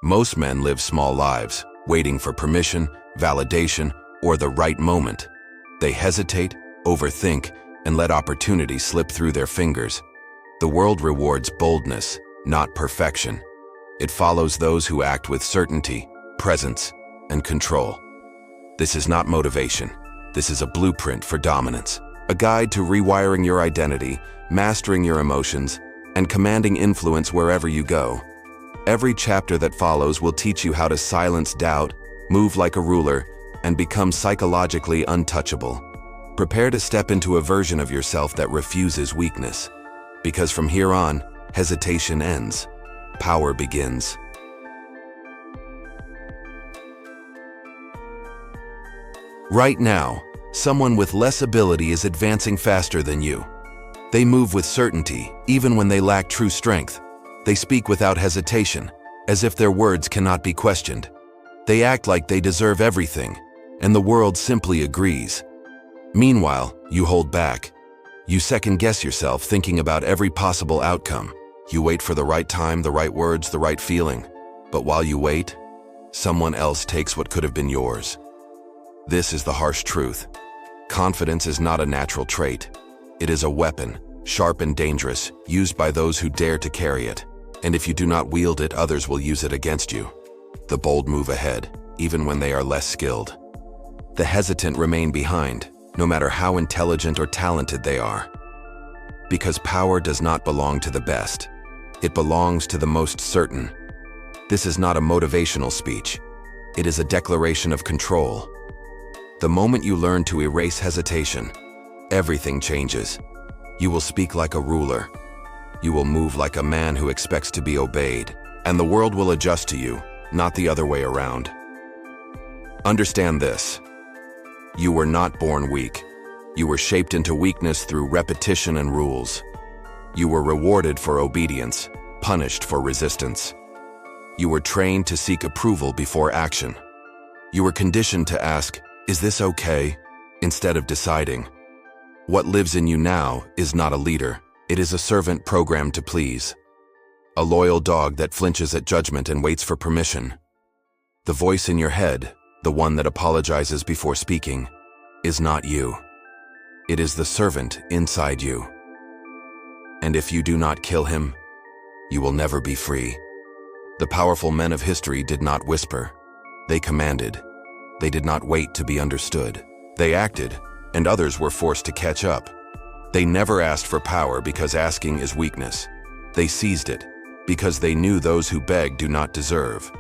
Most men live small lives, waiting for permission, validation, or the right moment. They hesitate, overthink, and let opportunity slip through their fingers. The world rewards boldness, not perfection. It follows those who act with certainty, presence, and control. This is not motivation. This is a blueprint for dominance, a guide to rewiring your identity, mastering your emotions, and commanding influence wherever you go. Every chapter that follows will teach you how to silence doubt, move like a ruler, and become psychologically untouchable. Prepare to step into a version of yourself that refuses weakness. Because from here on, hesitation ends. Power begins. Right now, someone with less ability is advancing faster than you. They move with certainty, even when they lack true strength. They speak without hesitation, as if their words cannot be questioned. They act like they deserve everything, and the world simply agrees. Meanwhile, you hold back. You second-guess yourself, thinking about every possible outcome. You wait for the right time, the right words, the right feeling. But while you wait, someone else takes what could have been yours. This is the harsh truth. Confidence is not a natural trait. It is a weapon, sharp and dangerous, used by those who dare to carry it. And if you do not wield it, others will use it against you. The bold move ahead, even when they are less skilled. The hesitant remain behind, no matter how intelligent or talented they are. Because power does not belong to the best. It belongs to the most certain. This is not a motivational speech. It is a declaration of control. The moment you learn to erase hesitation, everything changes. You will speak like a ruler. You will move like a man who expects to be obeyed, and the world will adjust to you, not the other way around. Understand this. You were not born weak. You were shaped into weakness through repetition and rules. You were rewarded for obedience, punished for resistance. You were trained to seek approval before action. You were conditioned to ask, "Is this okay?" instead of deciding. What lives in you now is not a leader. It is a servant programmed to please. A loyal dog that flinches at judgment and waits for permission. The voice in your head, the one that apologizes before speaking, is not you. It is the servant inside you. And if you do not kill him, you will never be free. The powerful men of history did not whisper. They commanded. They did not wait to be understood. They acted, and others were forced to catch up. They never asked for power because asking is weakness. They seized it because they knew those who beg do not deserve.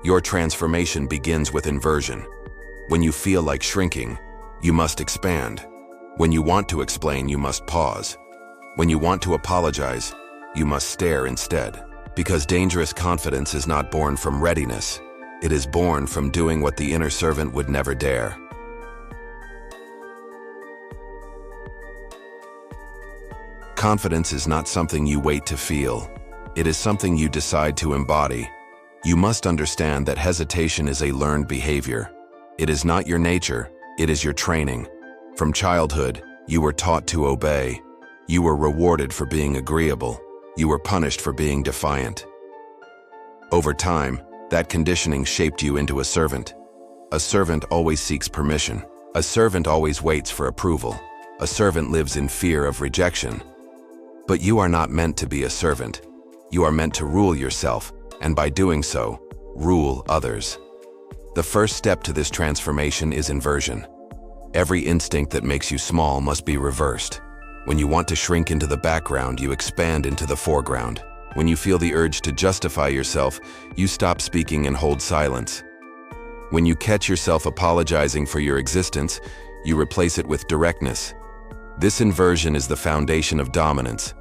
Your transformation begins with inversion. When you feel like shrinking, you must expand. When you want to explain, you must pause. When you want to apologize, you must stare instead. Because dangerous confidence is not born from readiness. It is born from doing what the inner servant would never dare. Confidence is not something you wait to feel. It is something you decide to embody. You must understand that hesitation is a learned behavior. It is not your nature, it is your training. From childhood, you were taught to obey. You were rewarded for being agreeable. You were punished for being defiant. Over time, that conditioning shaped you into a servant. A servant always seeks permission. A servant always waits for approval. A servant lives in fear of rejection. But you are not meant to be a servant. You are meant to rule yourself, and by doing so, rule others. The first step to this transformation is inversion. Every instinct that makes you small must be reversed. When you want to shrink into the background, you expand into the foreground. When you feel the urge to justify yourself, you stop speaking and hold silence. When you catch yourself apologizing for your existence, you replace it with directness. This inversion is the foundation of dominance.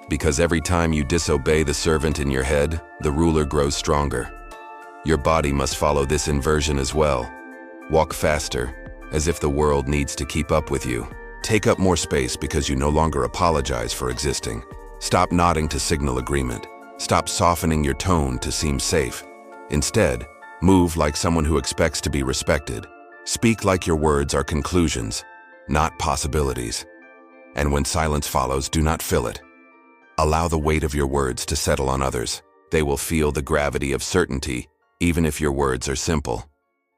Because every time you disobey the servant in your head, the ruler grows stronger. Your body must follow this inversion as well. Walk faster, as if the world needs to keep up with you. Take up more space because you no longer apologize for existing. Stop nodding to signal agreement. Stop softening your tone to seem safe. Instead, move like someone who expects to be respected. Speak like your words are conclusions, not possibilities. And when silence follows, do not fill it. Allow the weight of your words to settle on others. They will feel the gravity of certainty, even if your words are simple.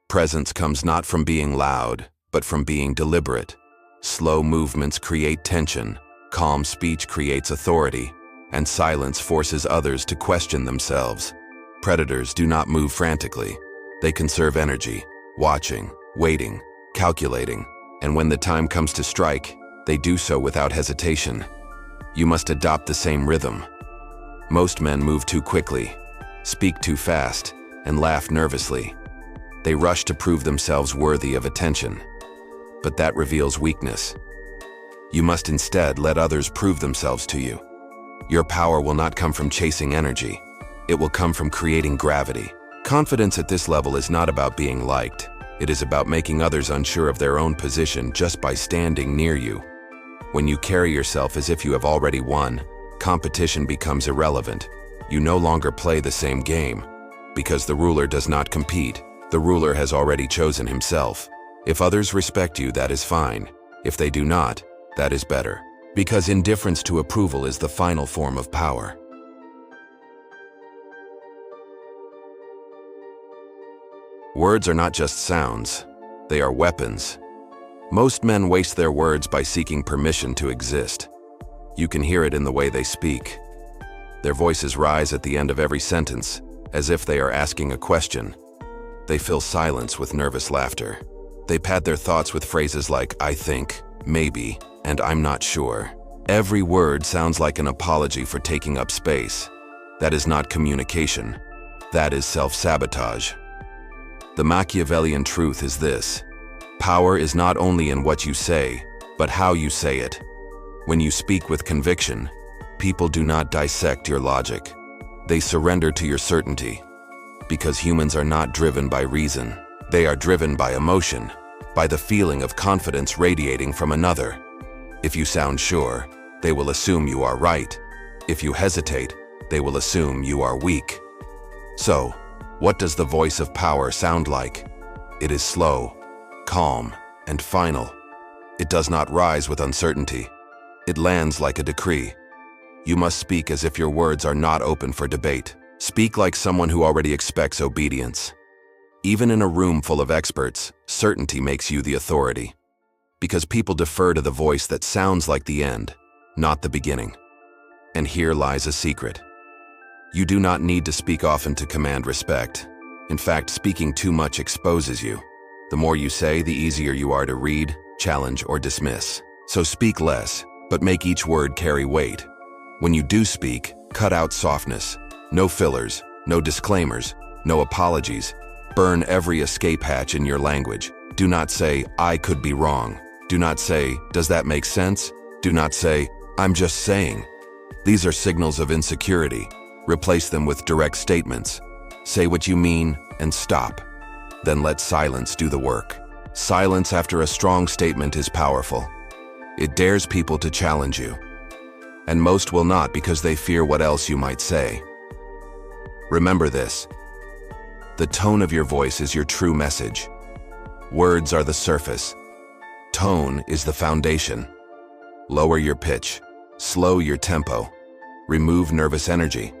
Presence comes not from being loud, but from being deliberate. Slow movements create tension, calm speech creates authority, and silence forces others to question themselves. Predators do not move frantically. They conserve energy, watching, waiting, calculating, and when the time comes to strike, they do so without hesitation. You must adopt the same rhythm. Most men move too quickly, speak too fast, and laugh nervously. They rush to prove themselves worthy of attention. But that reveals weakness. You must instead let others prove themselves to you. Your power will not come from chasing energy. It will come from creating gravity. Confidence at this level is not about being liked. It is about making others unsure of their own position just by standing near you. When you carry yourself as if you have already won, competition becomes irrelevant. You no longer play the same game. Because the ruler does not compete, the ruler has already chosen himself. If others respect you, that is fine. If they do not, that is better. Because indifference to approval is the final form of power. Words are not just sounds, they are weapons. Most men waste their words by seeking permission to exist. You can hear it in the way they speak. Their voices rise at the end of every sentence, as if they are asking a question. They fill silence with nervous laughter. They pad their thoughts with phrases like, I think, maybe, and I'm not sure. Every word sounds like an apology for taking up space. That is not communication. That is self-sabotage. The Machiavellian truth is this: power is not only in what you say, but how you say it. When you speak with conviction, people do not dissect your logic. They surrender to your certainty. Because humans are not driven by reason. They are driven by emotion, by the feeling of confidence radiating from another. If you sound sure, they will assume you are right. If you hesitate, they will assume you are weak. So, what does the voice of power sound like? It is slow, calm, and final. It does not rise with uncertainty. It lands like a decree. You must speak as if your words are not open for debate. Speak like someone who already expects obedience. Even in a room full of experts, certainty makes you the authority. Because people defer to the voice that sounds like the end, not the beginning. And here lies a secret. You do not need to speak often to command respect. In fact, speaking too much exposes you. The more you say, the easier you are to read, challenge, or dismiss. So speak less, but make each word carry weight. When you do speak, cut out softness. No fillers, no disclaimers, no apologies. Burn every escape hatch in your language. Do not say, I could be wrong. Do not say, does that make sense? Do not say, I'm just saying. These are signals of insecurity. Replace them with direct statements. Say what you mean and stop. Then let silence do the work. Silence after a strong statement is powerful. It dares people to challenge you. And most will not because they fear what else you might say. Remember this. The tone of your voice is your true message. Words are the surface. Tone is the foundation. Lower your pitch. Slow your tempo. Remove nervous energy.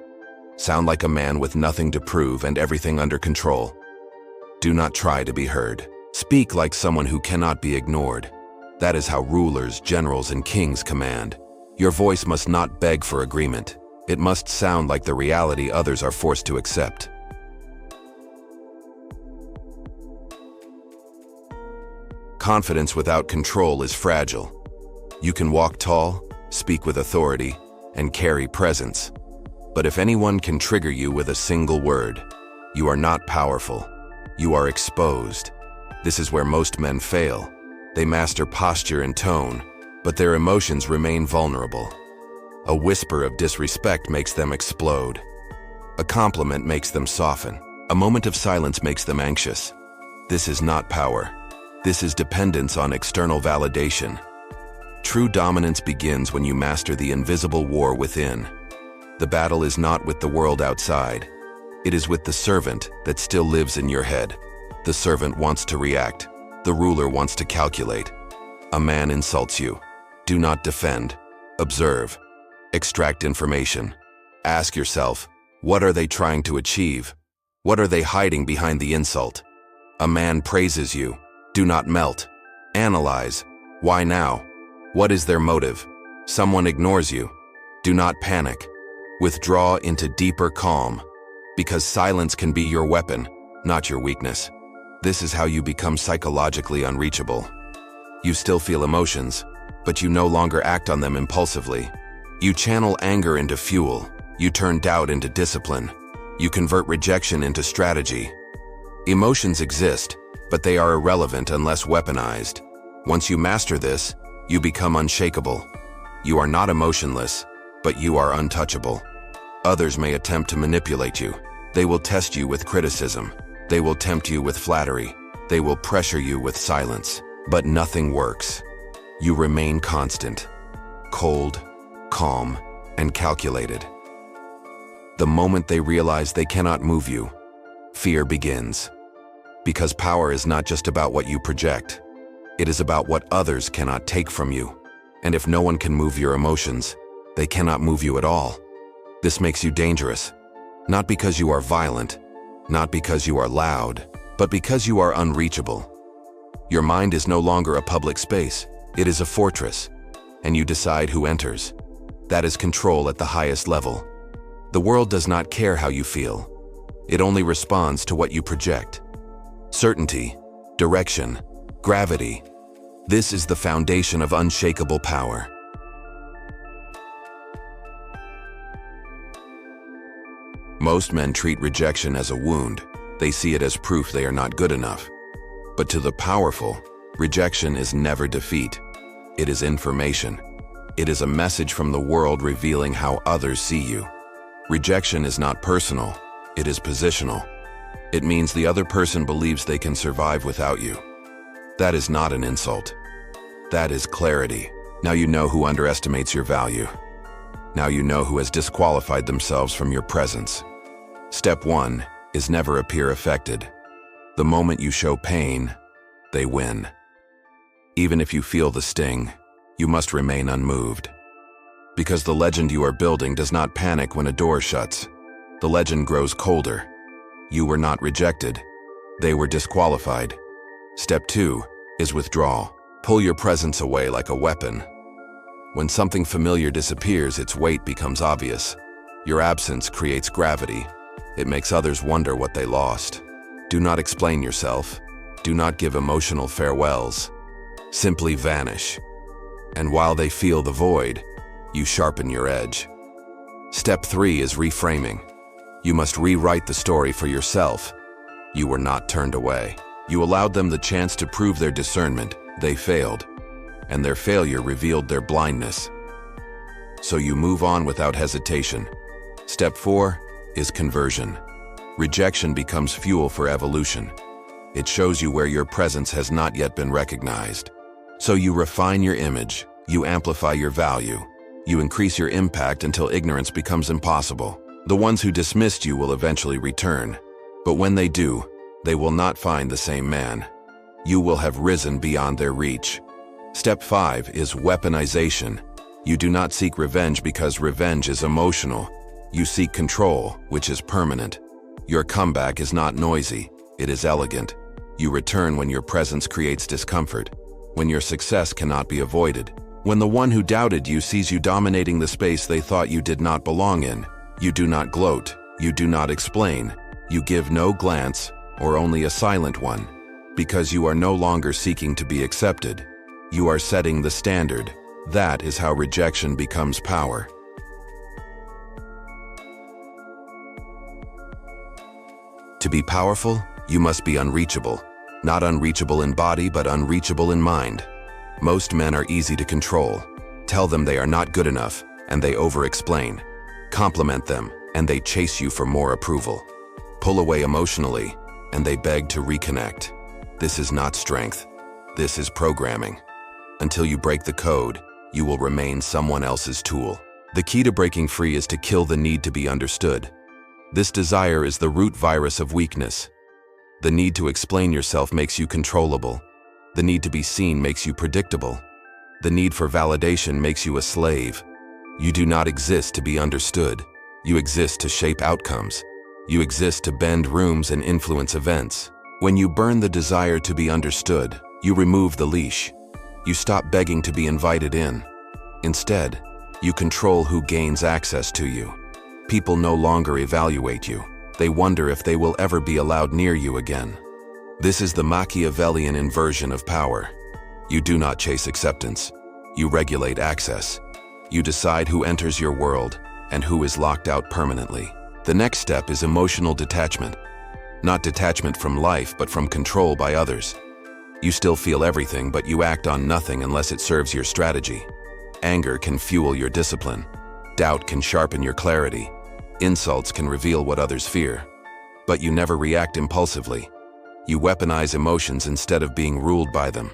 Sound like a man with nothing to prove and everything under control. Do not try to be heard. Speak like someone who cannot be ignored. That is how rulers, generals, and kings command. Your voice must not beg for agreement. It must sound like the reality others are forced to accept. Confidence without control is fragile. You can walk tall, speak with authority, and carry presence. But if anyone can trigger you with a single word, you are not powerful. You are exposed. This is where most men fail. They master posture and tone, but their emotions remain vulnerable. A whisper of disrespect makes them explode. A compliment makes them soften. A moment of silence makes them anxious. This is not power. This is dependence on external validation. True dominance begins when you master the invisible war within. The battle is not with the world outside. It is with the servant that still lives in your head. The servant wants to react. The ruler wants to calculate. A man insults you. Do not defend. Observe. Extract information. Ask yourself, What are they trying to achieve? What are they hiding behind the insult? A man praises you. Do not melt. Analyze. Why now? What is their motive? Someone ignores you. Do not panic. Withdraw into deeper calm, because silence can be your weapon, not your weakness. This is how you become psychologically unreachable. You still feel emotions, but you no longer act on them impulsively. You channel anger into fuel. You turn doubt into discipline. You convert rejection into strategy. Emotions exist, but they are irrelevant unless weaponized. Once you master this, you become unshakable. You are not emotionless, but you are untouchable. Others may attempt to manipulate you. They will test you with criticism. They will tempt you with flattery. They will pressure you with silence. But nothing works. You remain constant, cold, calm, and calculated. The moment they realize they cannot move you, fear begins. Because power is not just about what you project. It is about what others cannot take from you. And if no one can move your emotions, they cannot move you at all. This makes you dangerous, not because you are violent, not because you are loud, but because you are unreachable. Your mind is no longer a public space. It is a fortress, and you decide who enters. That is control at the highest level. The world does not care how you feel. It only responds to what you project. Certainty, direction, gravity. This is the foundation of unshakable power. Most men treat rejection as a wound. They see it as proof they are not good enough. But to the powerful, rejection is never defeat. It is information. It is a message from the world revealing how others see you. Rejection is not personal. It is positional. It means the other person believes they can survive without you. That is not an insult. That is clarity. Now you know who underestimates your value. Now you know who has disqualified themselves from your presence. Step 1 is never appear affected. The moment you show pain, they win. Even if you feel the sting, you must remain unmoved. Because the legend you are building does not panic when a door shuts. The legend grows colder. You were not rejected. They were disqualified. Step 2 is withdrawal. Pull your presence away like a weapon. When something familiar disappears, its weight becomes obvious. Your absence creates gravity. It makes others wonder what they lost. Do not explain yourself. Do not give emotional farewells. Simply vanish. And while they feel the void, you sharpen your edge. Step 3 is reframing. You must rewrite the story for yourself. You were not turned away. You allowed them the chance to prove their discernment. They failed. And their failure revealed their blindness. So you move on without hesitation. Step 4 is conversion. Rejection becomes fuel for evolution. It shows you where your presence has not yet been recognized. So you refine your image, you amplify your value, you increase your impact until ignorance becomes impossible. The ones who dismissed you will eventually return. But when they do, they will not find the same man. You will have risen beyond their reach. Step 5 is weaponization. You do not seek revenge because revenge is emotional. You seek control, which is permanent. Your comeback is not noisy, it is elegant. You return when your presence creates discomfort, when your success cannot be avoided, when the one who doubted you sees you dominating the space they thought you did not belong in. You do not gloat, you do not explain, you give no glance, or only a silent one, because you are no longer seeking to be accepted. You are setting the standard. That is how rejection becomes power. To be powerful, you must be unreachable. Not unreachable in body, but unreachable in mind. Most men are easy to control. Tell them they are not good enough, and they over-explain. Compliment them, and they chase you for more approval. Pull away emotionally, and they beg to reconnect. This is not strength. This is programming. Until you break the code, you will remain someone else's tool. The key to breaking free is to kill the need to be understood. This desire is the root virus of weakness. The need to explain yourself makes you controllable. The need to be seen makes you predictable. The need for validation makes you a slave. You do not exist to be understood. You exist to shape outcomes. You exist to bend rooms and influence events. When you burn the desire to be understood, you remove the leash. You stop begging to be invited in. Instead, you control who gains access to you. People no longer evaluate you. They wonder if they will ever be allowed near you again. This is the Machiavellian inversion of power. You do not chase acceptance. You regulate access. You decide who enters your world and who is locked out permanently. The next step is emotional detachment. Not detachment from life, but from control by others. You still feel everything, but you act on nothing unless it serves your strategy. Anger can fuel your discipline. Doubt can sharpen your clarity. Insults can reveal what others fear. But you never react impulsively. You weaponize emotions instead of being ruled by them.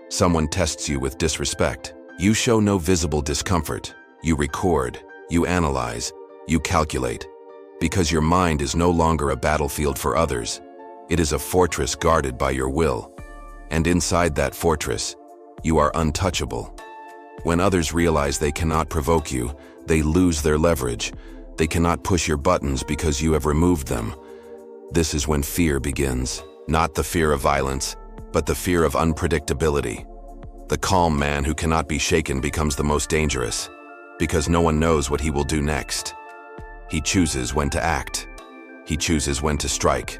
Someone tests you with disrespect. You show no visible discomfort. You record. You analyze. You calculate. Because your mind is no longer a battlefield for others. It is a fortress guarded by your will. And inside that fortress, you are untouchable. When others realize they cannot provoke you, they lose their leverage. They cannot push your buttons because you have removed them. This is when fear begins. Not the fear of violence, but the fear of unpredictability. The calm man who cannot be shaken becomes the most dangerous, because no one knows what he will do next. He chooses when to act. He chooses when to strike.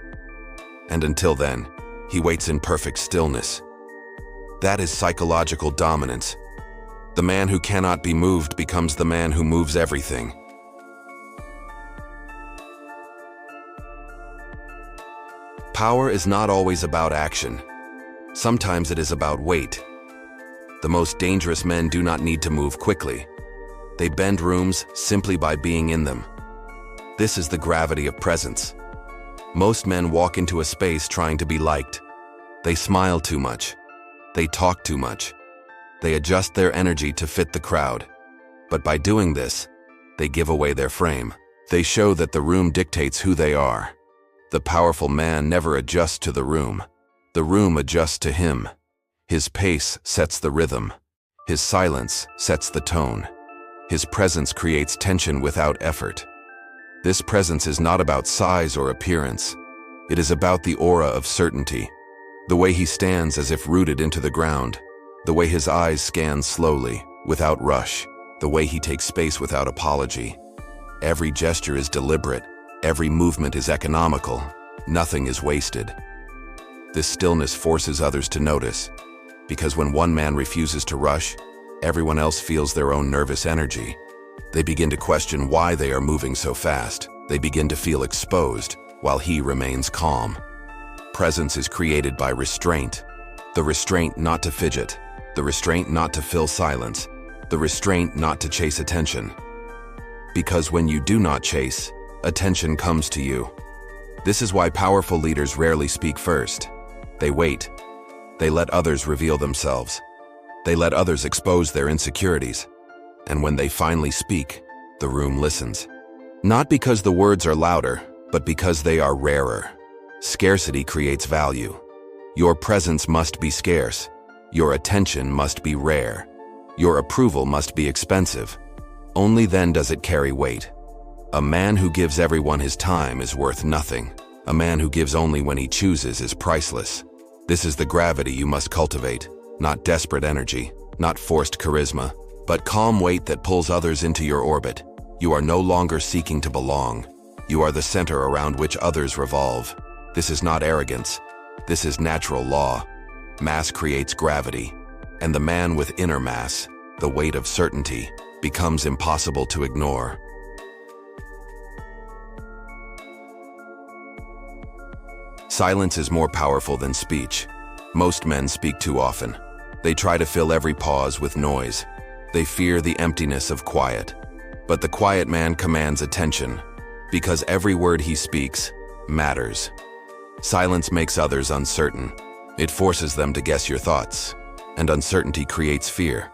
And until then, he waits in perfect stillness. That is psychological dominance. The man who cannot be moved becomes the man who moves everything. Power is not always about action. Sometimes it is about weight. The most dangerous men do not need to move quickly. They bend rooms simply by being in them. This is the gravity of presence. Most men walk into a space trying to be liked. They smile too much. They talk too much. They adjust their energy to fit the crowd. But by doing this, they give away their frame. They show that the room dictates who they are. The powerful man never adjusts to the room. The room adjusts to him. His pace sets the rhythm. His silence sets the tone. His presence creates tension without effort. This presence is not about size or appearance. It is about the aura of certainty. The way he stands as if rooted into the ground. The way his eyes scan slowly, without rush. The way he takes space without apology. Every gesture is deliberate. Every movement is economical. Nothing is wasted. This stillness forces others to notice, because when one man refuses to rush, everyone else feels their own nervous energy. They begin to question why they are moving so fast. They begin to feel exposed, while he remains calm. Presence is created by restraint. The restraint not to fidget. The restraint not to fill silence. The restraint not to chase attention. Because when you do not chase, attention comes to you. This is why powerful leaders rarely speak first. They wait. They let others reveal themselves. They let others expose their insecurities. And when they finally speak, the room listens. Not because the words are louder, but because they are rarer. Scarcity creates value. Your presence must be scarce. Your attention must be rare. Your approval must be expensive. Only then does it carry weight. A man who gives everyone his time is worth nothing. A man who gives only when he chooses is priceless. This is the gravity you must cultivate, not desperate energy, not forced charisma, but calm weight that pulls others into your orbit. You are no longer seeking to belong. You are the center around which others revolve. This is not arrogance. This is natural law. Mass creates gravity, and the man with inner mass, the weight of certainty, becomes impossible to ignore. Silence is more powerful than speech. Most men speak too often. They try to fill every pause with noise. They fear the emptiness of quiet. But the quiet man commands attention, because every word he speaks matters. Silence makes others uncertain. It forces them to guess your thoughts, and uncertainty creates fear.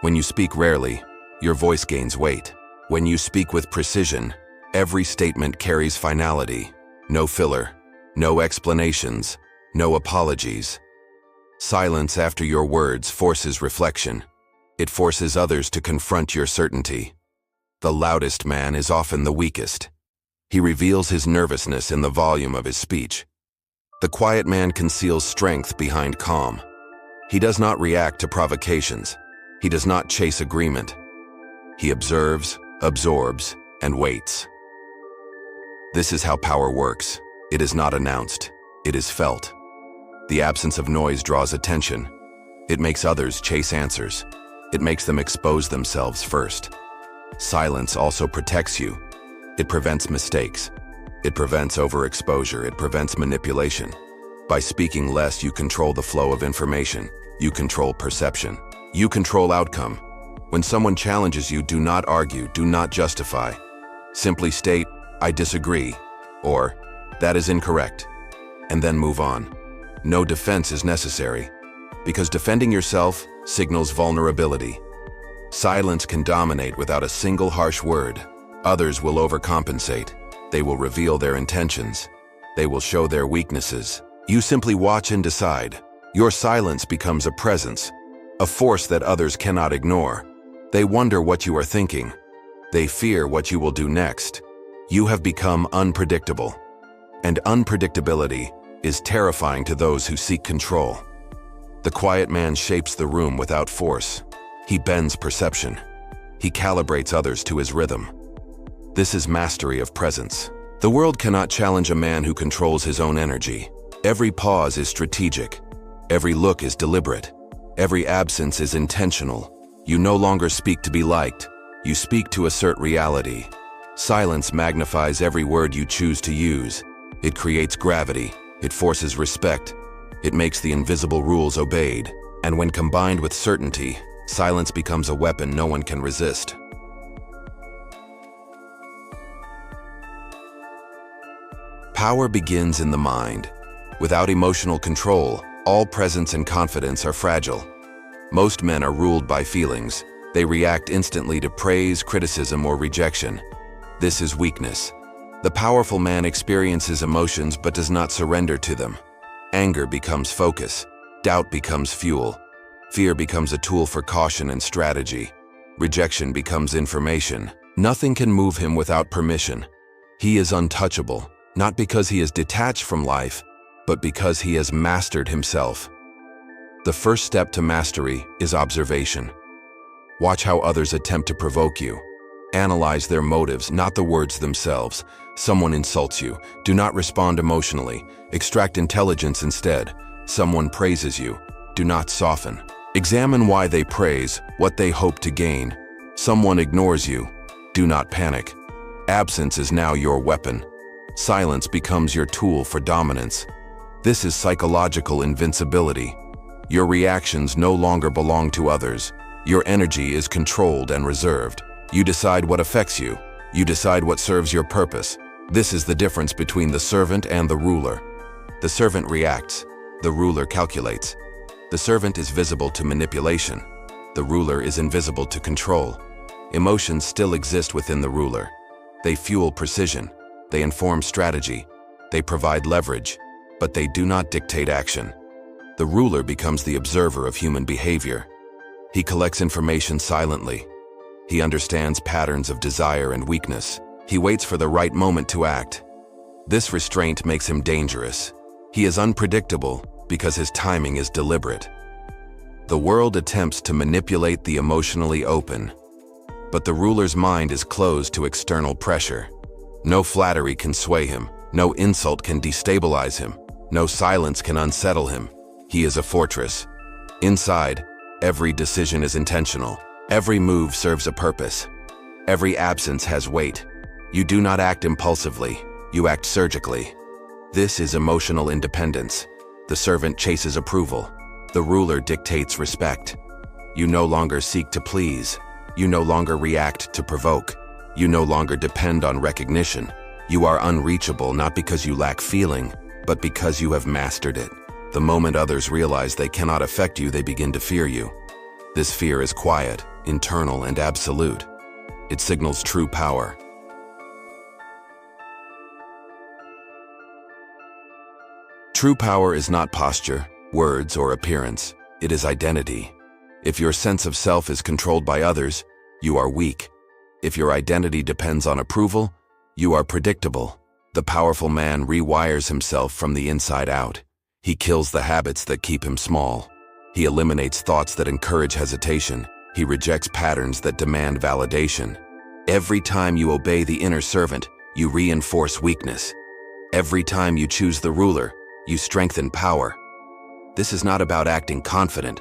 When you speak rarely, your voice gains weight. When you speak with precision, every statement carries finality. No filler, no explanations, no apologies. Silence after your words forces reflection. It forces others to confront your certainty. The loudest man is often the weakest. He reveals his nervousness in the volume of his speech. The quiet man conceals strength behind calm. He does not react to provocations. He does not chase agreement. He observes, absorbs, and waits. This is how power works. It is not announced. It is felt. The absence of noise draws attention. It makes others chase answers. It makes them expose themselves first. Silence also protects you. It prevents mistakes. It prevents overexposure. It prevents manipulation. By speaking less, you control the flow of information. You control perception. You control outcome. When someone challenges you, do not argue, do not justify. Simply state, "I disagree," or "That is incorrect," and then move on. No defense is necessary, because defending yourself signals vulnerability. Silence can dominate without a single harsh word. Others will overcompensate. They will reveal their intentions. They will show their weaknesses. You simply watch and decide. Your silence becomes a presence, a force that others cannot ignore. They wonder what you are thinking. They fear what you will do next. You have become unpredictable. And unpredictability is terrifying to those who seek control. The quiet man shapes the room without force. He bends perception. He calibrates others to his rhythm. This is mastery of presence. The world cannot challenge a man who controls his own energy. Every pause is strategic. Every look is deliberate. Every absence is intentional. You no longer speak to be liked. You speak to assert reality. Silence magnifies every word you choose to use. It creates gravity. It forces respect. It makes the invisible rules obeyed. And when combined with certainty, silence becomes a weapon no one can resist. Power begins in the mind. Without emotional control, all presence and confidence are fragile. Most men are ruled by feelings. They react instantly to praise, criticism, or rejection. This is weakness. The powerful man experiences emotions but does not surrender to them. Anger becomes focus. Doubt becomes fuel. Fear becomes a tool for caution and strategy. Rejection becomes information. Nothing can move him without permission. He is untouchable, not because he is detached from life, but because he has mastered himself. The first step to mastery is observation. Watch how others attempt to provoke you. Analyze their motives, not the words themselves. Someone insults you. Do not respond emotionally. Extract intelligence instead. Someone praises you. Do not soften. Examine why they praise, what they hope to gain. Someone ignores you. Do not panic. Absence is now your weapon. Silence becomes your tool for dominance. This is psychological invincibility. Your reactions no longer belong to others. Your energy is controlled and reserved. You decide what affects you. You decide what serves your purpose. This is the difference between the servant and the ruler. The servant reacts. The ruler calculates. The servant is visible to manipulation. The ruler is invisible to control. Emotions still exist within the ruler. They fuel precision. They inform strategy. They provide leverage, but they do not dictate action. The ruler becomes the observer of human behavior. He collects information silently. He understands patterns of desire and weakness. He waits for the right moment to act. This restraint makes him dangerous. He is unpredictable because his timing is deliberate. The world attempts to manipulate the emotionally open, but the ruler's mind is closed to external pressure. No flattery can sway him. No insult can destabilize him. No silence can unsettle him. He is a fortress. Inside, every decision is intentional. Every move serves a purpose. Every absence has weight. You do not act impulsively. You act surgically. This is emotional independence. The servant chases approval. The ruler dictates respect. You no longer seek to please. You no longer react to provoke. You no longer depend on recognition. You are unreachable not because you lack feeling, but because you have mastered it. The moment others realize they cannot affect you, they begin to fear you. This fear is quiet, internal, and absolute. It signals true power. True power is not posture, words, or appearance. It is identity. If your sense of self is controlled by others, you are weak. If your identity depends on approval, you are predictable. The powerful man rewires himself from the inside out. He kills the habits that keep him small. He eliminates thoughts that encourage hesitation. He rejects patterns that demand validation. Every time you obey the inner servant, you reinforce weakness. Every time you choose the ruler, you strengthen power. This is not about acting confident.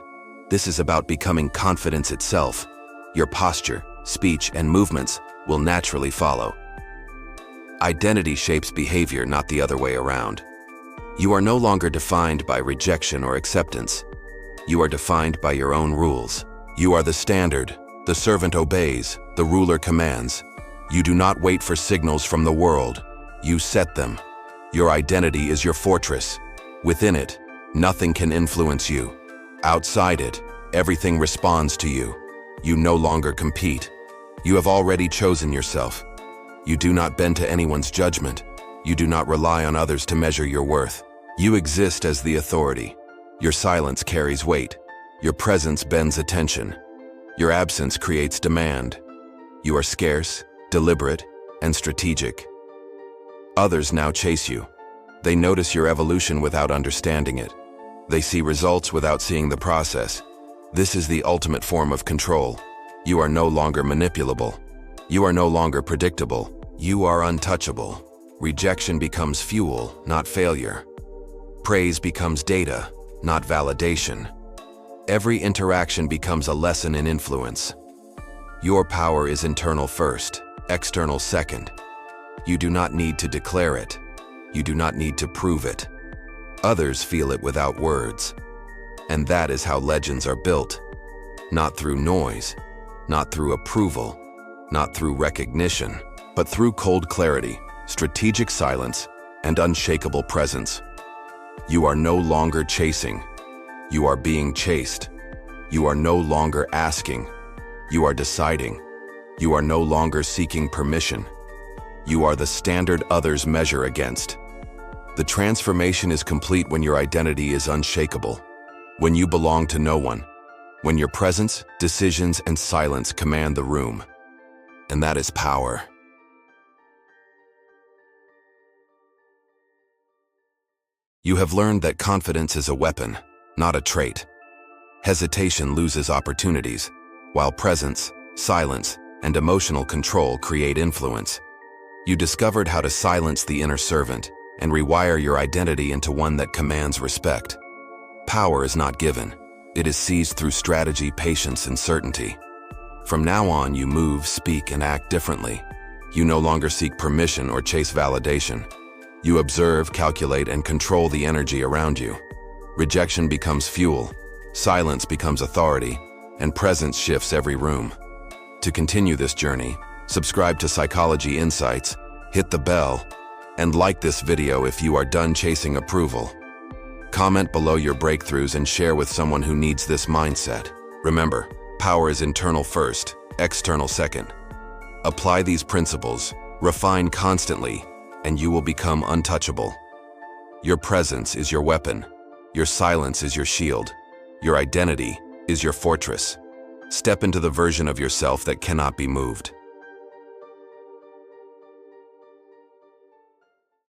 This is about becoming confidence itself. Your posture, speech, and movements will naturally follow. Identity shapes behavior, not the other way around. You are no longer defined by rejection or acceptance. You are defined by your own rules. You are the standard. The servant obeys. The ruler commands. You do not wait for signals from the world. You set them. Your identity is your fortress. Within it, nothing can influence you. Outside it, everything responds to you. You no longer compete. You have already chosen yourself. You do not bend to anyone's judgment. You do not rely on others to measure your worth. You exist as the authority. Your silence carries weight. Your presence bends attention. Your absence creates demand. You are scarce, deliberate, and strategic. Others now chase you. They notice your evolution without understanding it. They see results without seeing the process. This is the ultimate form of control. You are no longer manipulable. You are no longer predictable. You are untouchable. Rejection becomes fuel, not failure. Praise becomes data, not validation. Every interaction becomes a lesson in influence. Your power is internal first, external second. You do not need to declare it. You do not need to prove it. Others feel it without words. And that is how legends are built. Not through noise, not through approval, not through recognition, but through cold clarity, strategic silence, and unshakable presence. You are no longer chasing. You are being chased. You are no longer asking. You are deciding. You are no longer seeking permission. You are the standard others measure against. The transformation is complete when your identity is unshakable, when you belong to no one, when your presence, decisions, and silence command the room. And that is power. You have learned that confidence is a weapon, not a trait. Hesitation loses opportunities, while presence, silence, and emotional control create influence. You discovered how to silence the inner servant and rewire your identity into one that commands respect. Power is not given. It is seized through strategy, patience, and certainty. From now on, you move, speak, and act differently. You no longer seek permission or chase validation. You observe, calculate, and control the energy around you. Rejection becomes fuel, silence becomes authority, and presence shifts every room. To continue this journey, subscribe to Psychology Insights, hit the bell, and like this video if you are done chasing approval. Comment below your breakthroughs and share with someone who needs this mindset. Remember, power is internal first, external second. Apply these principles, refine constantly, and you will become untouchable. Your presence is your weapon. Your silence is your shield. Your identity is your fortress. Step into the version of yourself that cannot be moved.